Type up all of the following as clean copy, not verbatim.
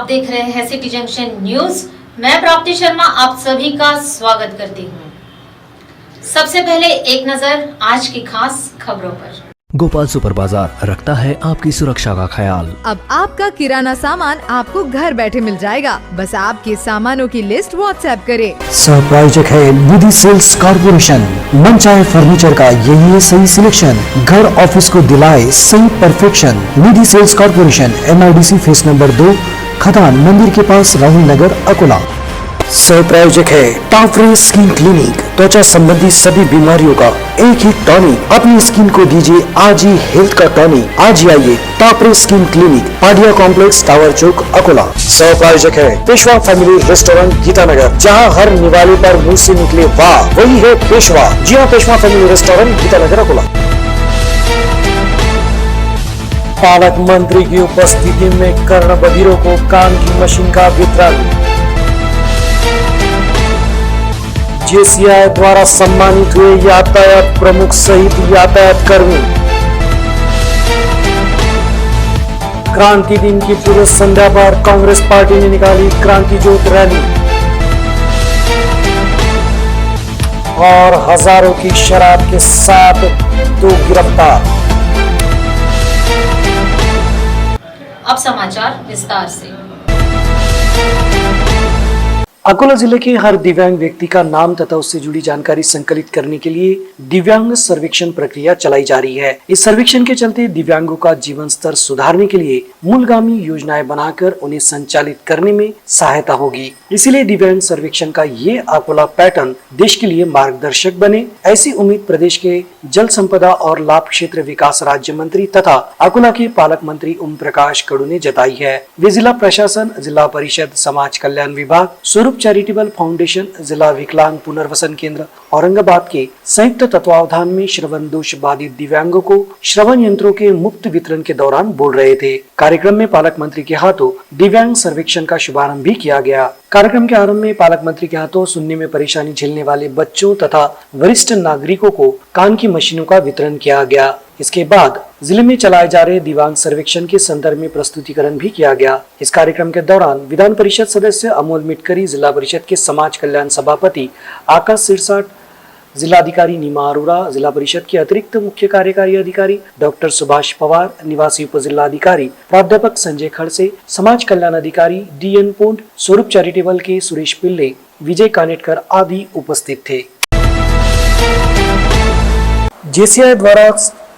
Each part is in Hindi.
आप देख रहे हैं सिटी जंक्शन न्यूज। मैं प्राप्ति शर्मा आप सभी का स्वागत करती हूँ। सबसे पहले एक नजर आज की खास खबरों पर। गोपाल सुपर बाजार रखता है आपकी सुरक्षा का ख्याल। अब आपका किराना सामान आपको घर बैठे मिल जाएगा। बस आपके सामानों की लिस्ट व्हाट्सएप करें। सहप्रायोजक है निधि सेल्स कॉर्पोरेशन। मनचाहे फर्नीचर का यही है सही सिलेक्शन। घर ऑफिस को दिलाए सही perfection. Nidhi sales corporation, MIDC phase number 2, खदान मंदिर के पास, राहुल नगर, अकोला। सहप्रायोजक है टाफरे स्किन क्लिनिक। त्वचा संबंधी सभी बीमारियों का एक ही टॉनिक। अपनी स्किन को दीजिए आज ही हेल्थ का टॉनिक। आज ही आइए टाफरे skin clinic, Padia complex, tower चौक, अकोला। सहप्रायोजक है पेशवा फैमिली रेस्टोरेंट, गीतानगर। जहां हर निवाले पर मुंह से निकले वाह, वही है पेशवा। जी हाँ, पेशवा फैमिली रेस्टोरेंट, गीतानगर, अकोला। पालक मंत्री की उपस्थिति में कर्ण बधिरों को कान की मशीन का वितरण। JCI द्वारा सम्मानित हुए यातायात प्रमुख सहित यातायात कर्मी। क्रांति दिन की पूर्व संध्या पर कांग्रेस पार्टी ने निकाली क्रांति ज्योत रैली और हजारों की शराब के साथ 2 गिरफ्तार। अब समाचार विस्तार से। अकोला जिले के हर दिव्यांग व्यक्ति का नाम तथा उससे जुड़ी जानकारी संकलित करने के लिए दिव्यांग सर्वेक्षण प्रक्रिया चलाई जा रही है। इस सर्वेक्षण के चलते दिव्यांगों का जीवन स्तर सुधारने के लिए मूलगामी योजनाएं बनाकर उन्हें संचालित करने में सहायता होगी। इसीलिए दिव्यांग सर्वेक्षण का ये अकोला पैटर्न देश के लिए मार्गदर्शक बने, ऐसी उम्मीद प्रदेश के जल संपदा और लाभ क्षेत्र विकास राज्य मंत्री तथा अकोला के पालक मंत्री ओम प्रकाश कड़ू ने जताई है। वे जिला प्रशासन, जिला परिषद, समाज कल्याण विभाग, स्वरूप चैरिटेबल फाउंडेशन, जिला विकलांग पुनर्वसन केंद्र औरंगाबाद के संयुक्त तत्वावधान में श्रवण दोष बाधित दिव्यांगों को श्रवण यंत्रों के मुफ्त वितरण के दौरान बोल रहे थे। कार्यक्रम में पालक मंत्री के हाथों दिव्यांग सर्वेक्षण का शुभारंभ भी किया गया। कार्यक्रम के आरंभ में पालक मंत्री के हाथों सुनने में परेशानी झेलने वाले बच्चों तथा वरिष्ठ नागरिकों को कान की मशीनों का वितरण किया गया। इसके बाद जिले में चलाए जा रहे दिव्यांग सर्वेक्षण के संदर्भ में प्रस्तुतिकरण भी किया गया। इस कार्यक्रम के दौरान विधान परिषद सदस्य अमोल मिटकरी, जिला परिषद के समाज कल्याण सभापति आकाश सिरसाट, जिलाधिकारी नीमा अरोरा, जिला परिषद के अतिरिक्त मुख्य कार्यकारी अधिकारी डॉक्टर सुभाष पवार, निवासी उप जिलाधिकारी प्राध्यापक संजय खड़से, समाज कल्याण अधिकारी DN पुंड, स्वरूप चैरिटेबल के सुरेश पिल्ले, विजय कानेटकर आदि उपस्थित थे। JCI द्वारा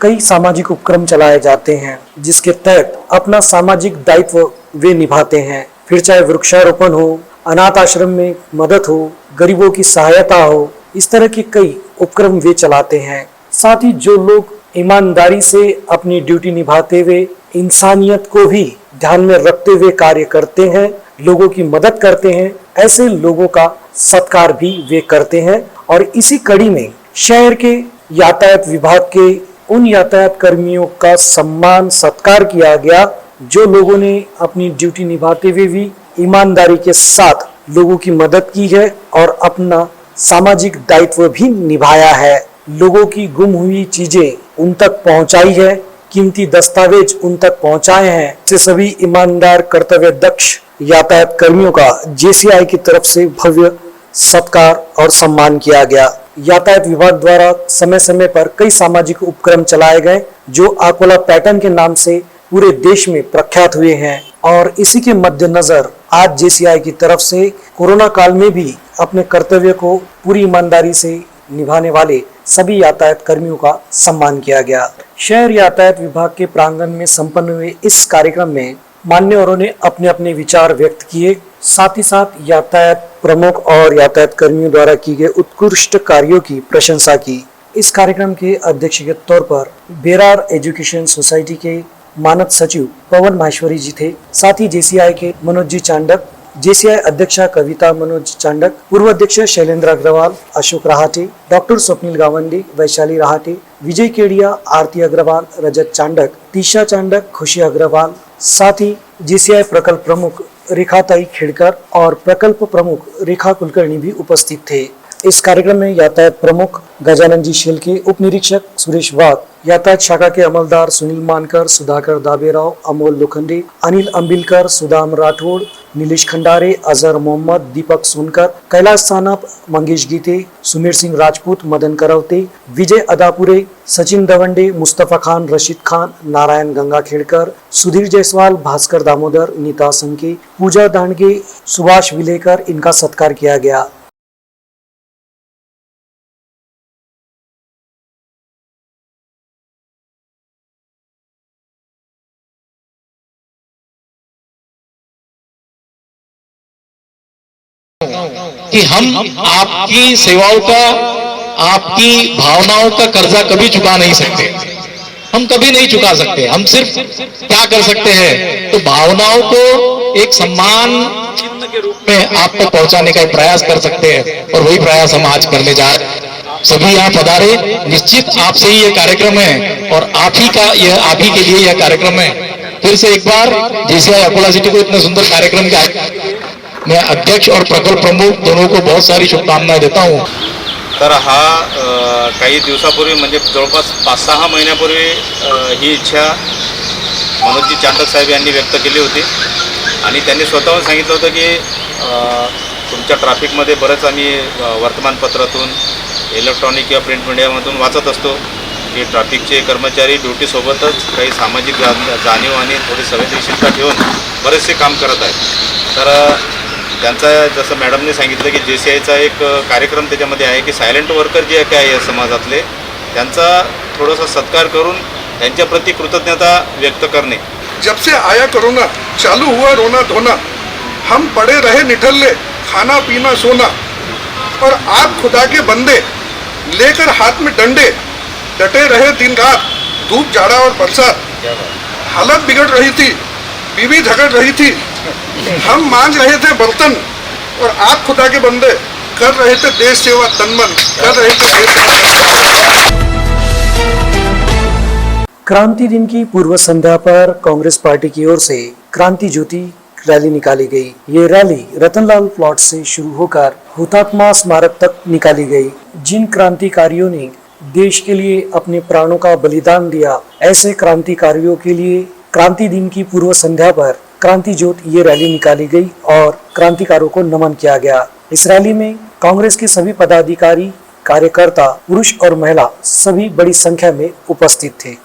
कई सामाजिक उपक्रम चलाए जाते हैं जिसके तहत अपना सामाजिक दायित्व वे निभाते हैं। फिर चाहे वृक्षारोपण हो, अनाथ आश्रम में मदद हो, गरीबों की सहायता हो, इस तरह के कई उपक्रम वे चलाते हैं। साथ ही जो लोग ईमानदारी से अपनी ड्यूटी निभाते हुए इंसानियत को भी ध्यान में रखते हुए कार्य करते हैं, लोगों की मदद करते हैं, ऐसे लोगों का सत्कार भी वे करते हैं। और इसी कड़ी में शहर के यातायात विभाग के उन यातायात कर्मियों का सम्मान सत्कार किया गया जो लोगों ने अपनी ड्यूटी निभाते हुए भी ईमानदारी के साथ लोगों की मदद की है और अपना सामाजिक दायित्व भी निभाया है। लोगों की गुम हुई चीजें उन तक पहुंचाई है, कीमती दस्तावेज उन तक पहुंचाए हैं। से सभी ईमानदार कर्तव्य दक्ष यातायात कर्मियों का JCI की तरफ से भव्य सत्कार और सम्मान किया गया। यातायात विभाग द्वारा समय समय पर कई सामाजिक उपक्रम चलाए गए जो अकोला पैटर्न के नाम से पूरे देश में प्रख्यात हुए हैं। और इसी के मद्देनजर आज JCI की तरफ से कोरोना काल में भी अपने कर्तव्य को पूरी ईमानदारी से निभाने वाले सभी यातायात कर्मियों का सम्मान किया गया। शहर यातायात विभाग के प्रांगण में संपन्न हुए इस कार्यक्रम में मान्यवरों ने अपने अपने विचार व्यक्त किए। साथ ही साथ यातायात प्रमुख और यातायात कर्मियों द्वारा की गए उत्कृष्ट कार्यों की प्रशंसा की। इस कार्यक्रम के अध्यक्ष के तौर पर बेरार एजुकेशन सोसाइटी के मानद सचिव पवन माहेश्वरी जी थे। साथ ही JCI के मनोज जी चांडक, JCI अध्यक्षा कविता मनोज चांडक, पूर्व अध्यक्ष शैलेंद्र अग्रवाल, अशोक राहाटे, डॉक्टर स्वप्निल गावंडे, वैशाली राहाटे, विजय केडिया, आरती अग्रवाल, रजत चांडक, तीशा चांडक, खुशी अग्रवाल, साथ ही JCI प्रकल्प प्रमुख रेखाताई खेड़कर और प्रकल्प प्रमुख रेखा कुलकर्णी भी उपस्थित थे। इस कार्यक्रम में यातायात प्रमुख गजानन जी शेलके, उप निरीक्षक सुरेश वाघ, यातायात शाखा के अमलदार सुनील मानकर, सुधाकर दाबेराव, अमोल लोखंडे, अनिल अंबिलकर, सुदाम राठौड़, नीलेश खंडारे, अजहर मोहम्मद, दीपक सोनकर, कैलाश सानप, मंगेश गीते, सुमेर सिंह राजपूत, मदन करवते, विजय अदापुरे, सचिन दवंडे, मुस्तफा खान, रशीद खान, नारायण गंगाखेड़कर, सुधीर जायसवाल, भास्कर दामोदर, नीता संके, पूजा दांडगे, सुभाष विलेकर, इनका सत्कार किया गया। कि हम आपकी सेवाओं का, आपकी भावनाओं का कर्जा कभी चुका नहीं सकते, हम कभी नहीं चुका सकते। हम सिर्फ क्या कर सकते हैं, तो भावनाओं को एक सम्मान चिन्ह के रूप में आप तक पहुंचाने का प्रयास कर सकते हैं, और वही प्रयास हम आज करने जा रहे हैं। सभी यहाँ पधारे, निश्चित आपसे ही यह कार्यक्रम है और आप ही के लिए यह कार्यक्रम है। फिर से एक बार JCI अकोला सिटी को इतना सुंदर कार्यक्रम का मैं अध्यक्ष और प्रकल्प प्रमुख दोनों को बहुत सारी शुभकामनाएं देता हूँ। तर हा काही दिवसापूर्वी म्हणजे जवळपास 5-6 महिन्यापूर्वी ही इच्छा मनोजजी चांडक साहेब यांनी व्यक्त केली होती आणि त्यांनी स्वतःहून सांगितलं होतं की तुमच्या ट्रॅफिकमध्ये बरंच आम्ही वर्तमानपत्रातून, इलेक्ट्रॉनिक किंवा प्रिंट मीडियामधून वाचत असतो की ट्रॅफिकचे कर्मचारी ड्युटीसोबतच काही सामाजिक जाणीव आणि थोडी संवेदनशीलता ठेवून बरेचसे काम करत आहेत। तर त्यांचा जसं मॅडमने सांगितलं की JCIचा एक कार्यक्रम त्याच्यामध्ये आहे की सायलेंट वर्कर जे काय आहे समाजातले त्यांचा थोडासा सत्कार करून त्यांच्याप्रती कृतज्ञता व्यक्त करणे। जब से आया कोरोना चालू हुआ रोना धोना, हम पड़े रहे निठल्ले, खाना पीना सोना, और आप खुदा के बंदे लेकर हाथ में डंडे डटे रहे दिन रात, धूप जाड़ा और बरसात। हालत बिगड़ रही थी, बीवी झगड़ रही थी, हम मांझ रहे थे बर्तन और आप खुदा के बंदे कर रहे थे देश सेवा तनमन, कर रहे थे देश सेवा। क्रांति दिन की पूर्व संध्या पर कांग्रेस पार्टी की ओर से क्रांति ज्योति रैली निकाली गई। ये रैली रतनलाल प्लॉट से शुरू होकर हुतात्मा स्मारक तक निकाली गई। जिन क्रांतिकारियों ने देश के लिए अपने प्राणों का बलिदान दिया, ऐसे क्रांतिकारियों के लिए क्रांति दिन की पूर्व संध्या पर क्रांति ज्योति ये रैली निकाली गई और क्रांतिकारों को नमन किया गया। इस रैली में कांग्रेस के सभी पदाधिकारी, कार्यकर्ता, पुरुष और महिला सभी बड़ी संख्या में उपस्थित थे।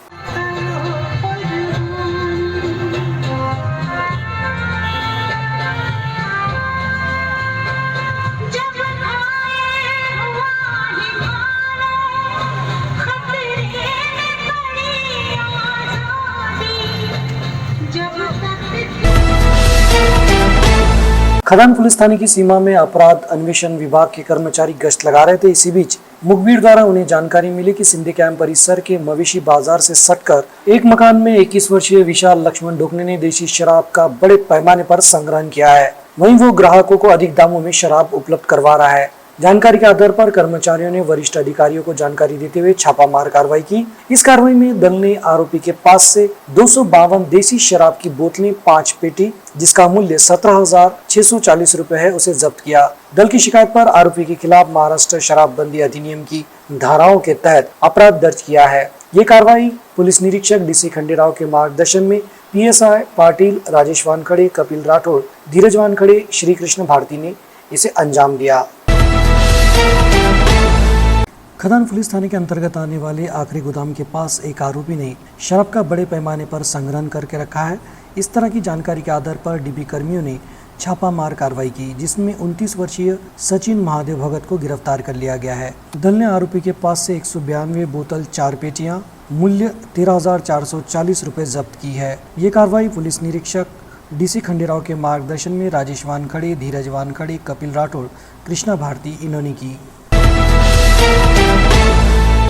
खदान पुलिस थाने की सीमा में अपराध अन्वेषण विभाग के कर्मचारी गश्त लगा रहे थे। इसी बीच मुखबिर द्वारा उन्हें जानकारी मिली कि सिंधी कैंप परिसर के मवेशी बाजार से सटकर एक मकान में 21 वर्षीय विशाल लक्ष्मण ढोकने ने देसी शराब का बड़े पैमाने पर संग्रहण किया है। वहीं वो ग्राहकों को अधिक दामों में शराब उपलब्ध करवा रहा है। जानकारी के आधार पर कर्मचारियों ने वरिष्ठ अधिकारियों को जानकारी देते हुए छापामार कार्रवाई की। इस कार्रवाई में दल ने आरोपी के पास से 252 देसी शराब की बोतलें, 5 पेटी जिसका मूल्य 17,640 रुपए है, उसे जब्त किया। दल की शिकायत पर आरोपी के खिलाफ महाराष्ट्र शराबबंदी अधिनियम की धाराओं के तहत अपराध दर्ज किया है। ये कार्रवाई पुलिस निरीक्षक DC खंडेराव के मार्गदर्शन में PSI पाटिल, राजेश वानखड़े, कपिल राठौड़, धीरज वानखड़े, श्री कृष्ण भारती ने इसे अंजाम दिया। खदान पुलिस थाने के अंतर्गत आने वाले आखिरी गोदाम के पास एक आरोपी ने शराब का बड़े पैमाने पर संग्रहण करके रखा है। इस तरह की जानकारी के आधार पर DB कर्मियों ने छापामार कार्रवाई की, जिसमें 29 वर्षीय सचिन महादेव भगत को गिरफ्तार कर लिया गया है। दल ने आरोपी के पास से 192 बोतल, 4 पेटियां, मूल्य 13,440 रुपए जब्त की है। ये कार्रवाई पुलिस निरीक्षक DC खंडेराव के मार्गदर्शन में राजेश वानखड़े, धीरज वानखड़े, कपिल राठौड़, कृष्णा भारती इन्होंने की।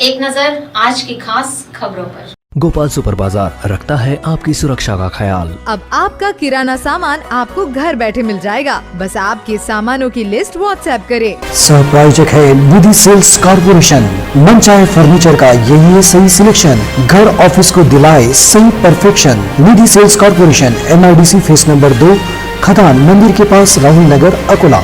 एक नजर आज की खास खबरों पर। गोपाल सुपर बाजार रखता है आपकी सुरक्षा का ख्याल। अब आपका किराना सामान आपको घर बैठे मिल जाएगा, बस आपके सामानों की लिस्ट व्हाट्सएप करें। सहप्रायोजक है निधि सेल्स कॉर्पोरेशन। मन चाहे फर्नीचर का यही है सही सिलेक्शन, घर ऑफिस को दिलाए सही perfection. Nidhi sales corporation, MIDC phase number 2, खदान मंदिर के पास, राहुल नगर, अकोला।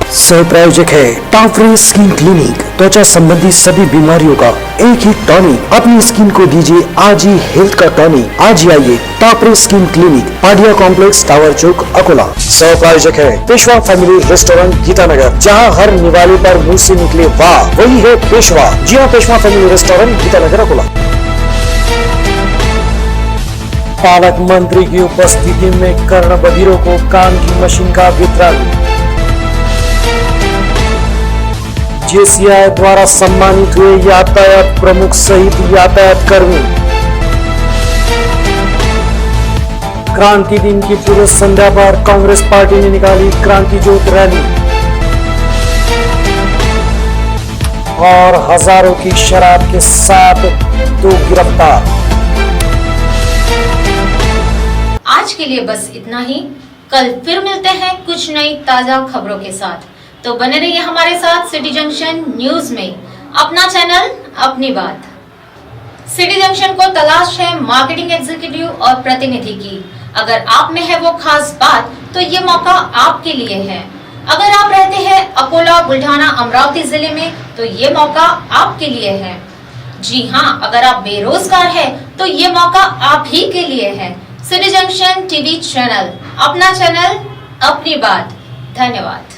सह प्रायोजक है टाफरे स्किन क्लिनिक। त्वचा संबंधी सभी बीमारियों का एक ही टॉनिक। अपनी स्किन को दीजिए आज ही हेल्थ का टॉनिक। आज ही आइए टाफरे skin clinic, Padia complex, tower चौक, अकोला। सह प्रायोजक है पेशवा फैमिली रेस्टोरेंट, गीतानगर। जहां हर निवाले पर मुंह से निकले वाह, वही है पेशवा। जी हाँ, पेशवा फैमिली रेस्टोरेंट, गीतानगर, अकोला। पालक मंत्री की उपस्थिति में कर्ण बधिरों को काम की मशीन का वितरण। जेसीआई द्वारा सम्मानित हुए यातायात प्रमुख सहित यातायात कर्मी। क्रांति दिन की पूर्व संध्या पर कांग्रेस पार्टी ने निकाली क्रांति ज्योति रैली और हजारों की शराब के साथ 2 गिरफ्तार। आज के लिए बस इतना ही। कल फिर मिलते हैं कुछ नई ताजा खबरों के साथ। तो बने रहिए हमारे साथ सिटी जंक्शन न्यूज में, अपना चैनल अपनी बात। सिटी जंक्शन को तलाश है मार्केटिंग एग्जीक्यूटिव और प्रतिनिधि की। अगर आप में है वो खास बात, तो ये मौका आपके लिए है। अगर आप रहते हैं अकोला, बुल्ढाना, अमरावती जिले में, तो ये मौका आपके लिए है। जी हाँ, अगर आप बेरोजगार है तो ये मौका आप ही के लिए है। सिटी जंक्शन टीवी चैनल, अपना चैनल अपनी बात। धन्यवाद।